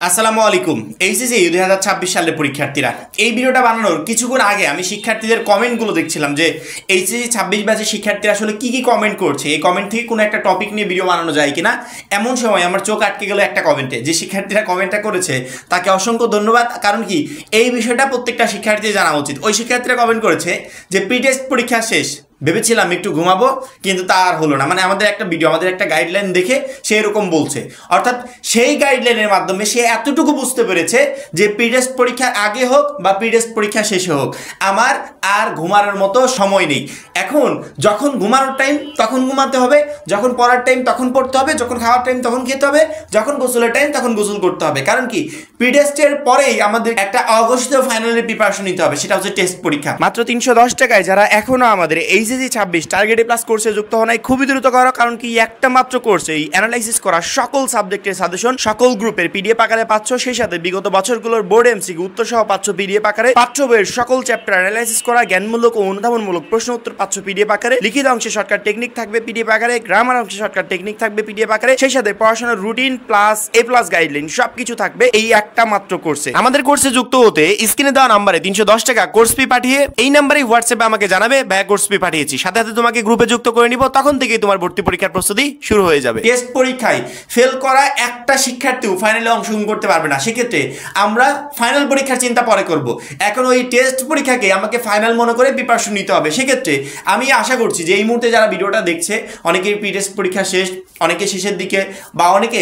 আসসালামু আলাইকুম। এইচএসসি 2026 সালের পরীক্ষার্থীরা, এই ভিডিওটা বানানোর কিছুক্ষণ আগে আমি শিক্ষার্থীদের কমেন্টগুলো দেখছিলাম যে এইচএসসি 26 ব্যাচের শিক্ষার্থীরা আসলে কি কি কমেন্ট করছে, এই কমেন্ট থেকে কোনো একটা টপিক নিয়ে ভিডিও বানানো যায় কিনা। এমন সময় আমার চোখ আটকে গেল একটা কমেন্টে। যে শিক্ষার্থীরা কমেন্টটা করেছে তাকে অসংখ্য ধন্যবাদ। কারণ কি, এই বিষয়টা প্রত্যেকটা শিক্ষার্থী জানা উচিত। ওই শিক্ষার্থীরা কমেন্ট করেছে যে প্রি টেস্ট পরীক্ষা শেষ, ভেবেছিলাম একটু ঘুমাবো কিন্তু তা আর হলো না। মানে আমাদের একটা ভিডিও, আমাদের একটা গাইডলাইন দেখে সে এরকম বলছে। অর্থাৎ সেই গাইডলাইনের মাধ্যমে সে এতটুকু বুঝতে পেরেছে যে প্রি টেস্ট পরীক্ষার আগে হোক বা প্রি টেস্ট পরীক্ষা শেষে হোক আমার আর ঘুমানোর মতো সময় নেই। এখন যখন ঘুমানোর টাইম তখন ঘুমাতে হবে, যখন পড়ার টাইম তখন পড়তে হবে, যখন খাওয়ার টাইম তখন খেতে হবে, যখন গোসলের টাইম তখন গোসল করতে হবে। কারণ কি, প্রি টেস্টের পরেই আমাদের একটা অঘোষিত ফাইনালের প্রিপারেশন নিতে হবে, সেটা হচ্ছে টেস্ট পরীক্ষা। মাত্র 310 টাকায় যারা এখনো আমাদের এইচএসসি 26 টার্গেট প্লাস কোর্সে যুক্ত হওয়া নাই, খুবই দ্রুত করো। কারণ কি, একটা মাত্র কোর্সে এই অ্যানালাইসিস করা সকল সাবজেক্টের সাজেশন সকল গ্রুপের পিডিএফ আকারে পাচ্ছ। সেই সাথে বিগত বছরগুলোর বোর্ড এমসিকিউ উত্তর সহ পাচ্ছ পিডিএফ আকারে। পাঠ্য বইয়ের সকল চ্যাপ্টার অ্যানালাইসিস করা জ্ঞানমূলক ও অনুধাবনমূলক প্রশ্ন উত্তর পাচ্ছ পিডিএফ আকারে। লিখিত অংশে শর্টকাট টেকনিক থাকবে পিডিএফ আকারে, গ্রামার অংশে শর্টকাট টেকনিক থাকবে পিডিএফ আকারে। সেই সাথে পড়াশোনার রুটিন প্লাস এ প্লাস গাইডলাইন সবকিছু থাকবে এই একটা মাত্র কোর্সে। আমাদের কোর্সে যুক্ত হতে স্ক্রিনে দেওয়া নাম্বারে 310 টাকা কোর্স ফি পাঠিয়ে এই নাম্বারে হোয়াটসঅ্যাপে আমাকে জানাবে ভাই কোর্স ফি পাঠিয়েছি, সাথে সাথে তোমাকে গ্রুপে যুক্ত করে নিব। তখন থেকেই তোমার ভর্তি পরীক্ষার প্রস্তুতি শুরু হয়ে যাবে। টেস্ট পরীক্ষায় ফেল করা একটা শিক্ষার্থীও ফাইনালে অংশগ্রহণ করতে পারবে না। সেক্ষেত্রে আমরা ফাইনাল পরীক্ষার চিন্তা পরে করব। এখন ওই টেস্ট পরীক্ষাকে আমাকে ফাইনাল মনে করে প্রিপারেশন নিতে হবে। সেক্ষেত্রে আমি আশা করছি যে এই মুহূর্তে যারা ভিডিওটা দেখছে, অনেকের প্রি টেস্ট পরীক্ষা শেষ, অনেকে শেষের দিকে বা অনেকে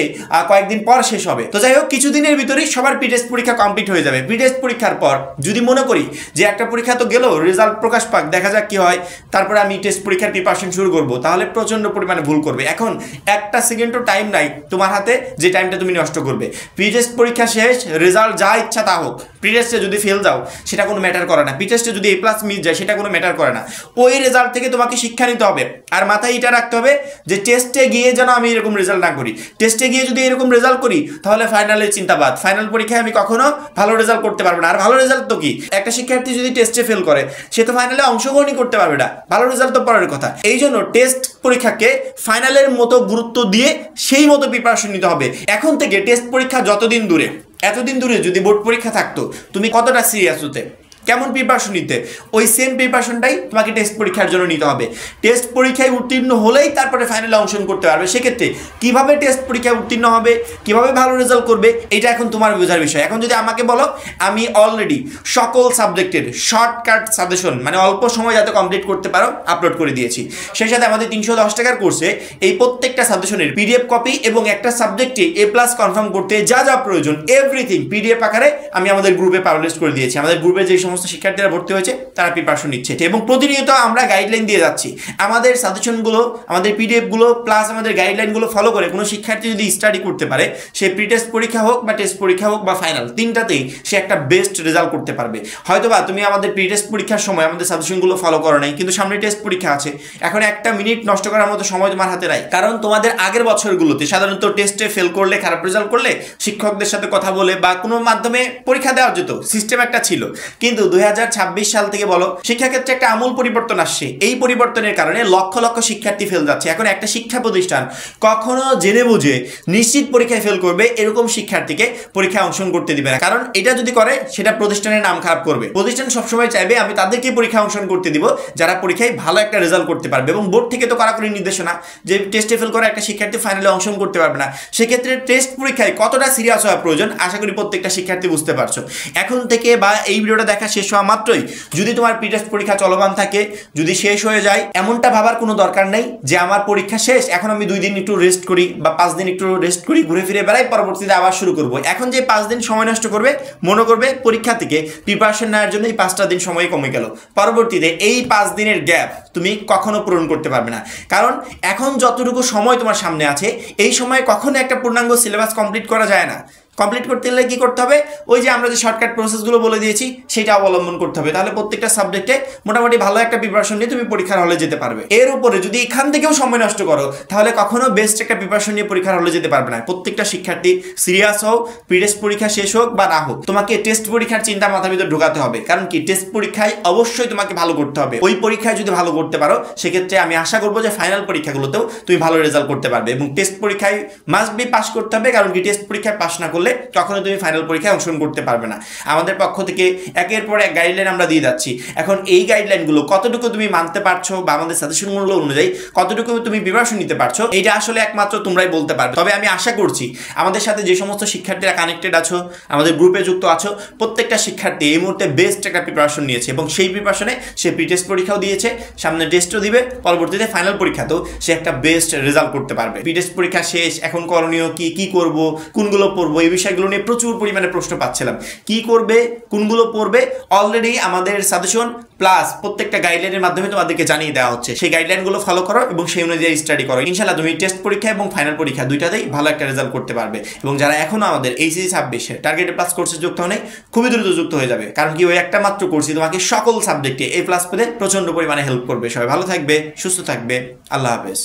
কয়েকদিন পর শেষ হবে। তো যাই হোক, কিছুদিনের ভিতরেই সবার প্রি টেস্ট পরীক্ষা কমপ্লিট হয়ে যাবে। প্রি টেস্ট পরীক্ষার পর যদি মনে করি যে একটা পরীক্ষা তো গেল, রেজাল্ট প্রকাশ পাক, দেখা যাক কি হয়, তারপরে আমি টেস্ট পরীক্ষার প্রিপারেশন শুরু করব, তাহলে প্রচন্ড পরিমাণে ভুল করবে। এখন একটা সেকেন্ডও টাইম নাই তোমার হাতে যে টাইমটা তুমি নষ্ট করবে। প্রি টেস্ট পরীক্ষা শেষ, রেজাল্ট যা ইচ্ছা তা হোক, প্রি টেস্টে যদি ফেল যাও সেটা কোনো ম্যাটার করে না, প্রি টেস্টে যদি এ প্লাস মিস যায় সেটা কোনো ম্যাটার করে না। ওই রেজাল্ট থেকে তোমাকে শিক্ষা নিতে হবে। আর মাথায় এটা রাখতে হবে যে টেস্টে গিয়ে যেন আমি এরকম রেজাল্ট না করি। টেস্টে গিয়ে যদি এরকম রেজাল্ট করি তাহলে ফাইনালের চিন্তাবাদ, ফাইনাল পরীক্ষায় আমি কখনো ভালো রেজাল্ট করতে পারবো না। আর ভালো রেজাল্ট তো কি, একটা শিক্ষার্থী যদি টেস্টে ফেল করে সে তো ফাইনালে অংশগ্রহণই করতে পারবে না, ভালো রেজাল্ট তো পরের কথা। এই জন্য টেস্ট পরীক্ষাকে ফাইনালের মতো গুরুত্ব দিয়ে সেই মতো প্রিপারেশন নিতে হবে। এখন থেকে টেস্ট পরীক্ষা যতদিন দূরে, এতদিন দূরে যদি বোর্ড পরীক্ষা থাকতো, তুমি কতটা সিরিয়াস হতে, কেমন প্রিপারেশন নিতে, ওই সেম প্রিপারেশনটাই তোমাকে টেস্ট পরীক্ষার জন্য নিতে হবে। টেস্ট পরীক্ষায় উত্তীর্ণ হলেই তারপরে ফাইনালে অংশগ্রহণ করতে পারবে। সেক্ষেত্রে কিভাবে টেস্ট পরীক্ষায় উত্তীর্ণ হবে, কিভাবে ভালো রেজাল্ট করবে, এটা এখন তোমার বোঝার বিষয়। এখন যদি আমাকে বলো, আমি অলরেডি সকল সাবজেক্টের শর্টকাট সাজেশন, মানে অল্প সময় যাতে কমপ্লিট করতে পারো, আপলোড করে দিয়েছি। সেই সাথে আমাদের 310 টাকার কোর্সে এই প্রত্যেকটা সাজেশনের পিডিএফ কপি এবং একটা সাবজেক্টে এ প্লাস কনফার্ম করতে যা যা প্রয়োজন এভরিথিং পিডিএফ আকারে আমি আমাদের গ্রুপে পাবলিশ করে দিয়েছি। আমাদের গ্রুপে যে সমস্ত শিক্ষার্থীরা ভর্তি হয়েছে তারা প্রিপারেশন নিচ্ছে এবং প্রতিনিয়ত আমরা গাইডলাইন দিয়ে যাচ্ছি। আমাদের সাজেশনগুলো, আমাদের পিডিএফগুলো প্লাস আমাদের গাইডলাইনগুলো ফলো করে কোনো শিক্ষার্থী যদি স্টাডি করতে পারে, সে প্রি টেস্ট পরীক্ষা হোক বা টেস্ট পরীক্ষা হোক বা ফাইনাল, তিনটাতেই সে একটা বেস্ট রেজাল্ট করতে পারবে। হয়তোবা তুমি আমাদের প্রি টেস্ট পরীক্ষার সময় আমাদের সাজেশনগুলো ফলো করো নাই, কিন্তু সামনে টেস্ট পরীক্ষা আছে, এখন একটা মিনিট নষ্ট করার মতো সময় তোমার হাতে নাই। কারণ তোমাদের আগের বছরগুলোতে সাধারণত টেস্টে ফেল করলে, খারাপ রেজাল্ট করলে শিক্ষকদের সাথে কথা বলে বা কোনো মাধ্যমে পরীক্ষা দেওয়া যেত, সিস্টেম একটা ছিল। কিন্তু 2026 সাল থেকে বলো, শিক্ষাক্ষেত্রে একটা আমূল পরিবর্তন আসছে। এই পরিবর্তনের কারণে লক্ষ লক্ষ শিক্ষার্থী ফেল যাচ্ছে। এখন একটা শিক্ষা প্রতিষ্ঠান কখনো জেনে বুঝে নিশ্চিত পরীক্ষায় ফেল করবে এরকম শিক্ষার্থীকে পরীক্ষায় অংশগ্রহণ করতে দিবে না। কারণ এটা যদি করে সেটা প্রতিষ্ঠানের নাম খারাপ করবে। প্রতিষ্ঠান সবসময় চাইবে আমি তাদেরকে পরীক্ষায় অংশগ্রহণ করতে দিব যারা পরীক্ষায় ভালো একটা রেজাল্ট করতে পারবে। এবং বোর্ড থেকে তো কড়াকড়ি নির্দেশনা যে টেস্টে ফেল করে একটা শিক্ষার্থী ফাইনালে অংশগ্রহণ করতে পারবে না। সেক্ষেত্রে টেস্ট পরীক্ষায় কতটা সিরিয়াস হওয়া প্রয়োজন আশা করি প্রত্যেকটা শিক্ষার্থী বুঝতে পারছো। এখন থেকে বা এই ভিডিওটা দেখা শেষ হওয়া মাত্রই যদি তোমার প্রি টেস্ট পরীক্ষা চলমান থাকে, যদি শেষ হয়ে যায়, এমনটা ভাবার কোনো দরকার নেই যে আমার পরীক্ষা শেষ, এখন আমি 2 দিন একটু রেস্ট করি বা 5 দিন একটু রেস্ট করি, ঘুরে ফিরে বেড়াই, পরবর্তীতে আবার শুরু করব। এখন যে 5 দিন সময় নষ্ট করবে, মনে করবে পরীক্ষা থেকে প্রিপারেশন নেওয়ার জন্য এই 5টা দিন সময় কমে গেল। পরবর্তীতে এই 5 দিনের গ্যাপ তুমি কখনো পূরণ করতে পারবে না। কারণ এখন যতটুকু সময় তোমার সামনে আছে, এই সময়ে কখনো একটা পূর্ণাঙ্গ সিলেবাস কমপ্লিট করা যায় না। কমপ্লিট করতে হলে কি করতে হবে, ওই যে আমরা যে শর্টকাট প্রসেসগুলো বলে দিয়েছি সেটা অবলম্বন করতে হবে। তাহলে প্রত্যেকটা সাবজেক্টে মোটামুটি ভালো একটা প্রিপারেশন নিয়ে তুমি পরীক্ষার হলে যেতে পারবে। এর উপরে যদি এখান থেকেও সময় নষ্ট করো তাহলে কখনো বেস্ট একটা প্রিপারেশন নিয়ে পরীক্ষার হলে যেতে পারবে না। প্রত্যেকটা শিক্ষার্থী সিরিয়াস হোক, প্রি টেস্ট পরীক্ষা শেষ হোক বা না হোক, তোমাকে টেস্ট পরীক্ষার চিন্তা মাথার ভিতরে ঢোকাতে হবে। কারণ কি, টেস্ট পরীক্ষায় অবশ্যই তোমাকে ভালো করতে হবে। ওই পরীক্ষায় যদি ভালো করতে পারো সেক্ষেত্রে আমি আশা করবো যে ফাইনাল পরীক্ষাগুলোতেও তুমি ভালো রেজাল্ট করতে পারবে। এবং টেস্ট পরীক্ষায় মাস্ট বি পাস করতে হবে। কারণ কি, টেস্ট পরীক্ষায় পাস না করলে করলে কখনো তুমি ফাইনাল পরীক্ষায় অংশগ্রহণ করতে পারবে না। আমাদের পক্ষ থেকে একের পর এক গাইডলাইন আমরা দিয়ে যাচ্ছি। এখন এই গাইডলাইনগুলো কতটুকু তুমি মানতে পারছো বা আমাদের সাজেশনগুলো অনুযায়ী কতটুকু তুমি প্রিপারেশন নিতে পারছো, এটা আসলে একমাত্র তোমরাই বলতে পারবে। তবে আমি আশা করছি আমাদের সাথে যে সমস্ত শিক্ষার্থীরা কানেক্টেড আছো, আমাদের গ্রুপে যুক্ত আছো, প্রত্যেকটা শিক্ষার্থী এই মুহূর্তে বেস্ট একটা প্রিপারেশন নিয়েছে এবং সেই প্রিপারেশনে সে প্রি টেস্ট পরীক্ষাও দিয়েছে, সামনে টেস্টও দিবে, পরবর্তীতে ফাইনাল পরীক্ষাতেও সে একটা বেস্ট রেজাল্ট করতে পারবে। প্রি টেস্ট পরীক্ষা শেষ, এখন করণীয় কি, কি করব, কোনগুলো পড়বো, এই বিষয়গুলো নিয়ে প্রচুর পরিমাণে প্রশ্ন পাচ্ছিলাম। কি করবে, কোনগুলো পড়বে, অলরেডি আমাদের সাজেশন প্লাস প্রত্যেকটা গাইডলাইনের মাধ্যমে তোমাদেরকে জানিয়ে দেওয়া হচ্ছে। সেই গাইডলাইনগুলো ফলো করো এবং সেই অনুযায়ী স্টাডি করো। ইনশাআল্লাহ তুমি টেস্ট পরীক্ষা এবং ফাইনাল পরীক্ষা দুইটাতেই ভালো একটা রেজাল্ট করতে পারবে। এবং যারা এখনো আমাদের এইচএসসি 26 টার্গেটেড প্লাস কোর্সে যুক্ত হয়নি, খুবই দ্রুত যুক্ত হয়ে যাবে, কারণ কি ওই একটা মাত্র কোর্সই তোমাকে সকল সাবজেক্টে A+ পেতে প্রচন্ড পরিমাণে হেল্প করবে। সবাই ভালো থাকবে, সুস্থ থাকবে, আল্লাহ হাফেজ।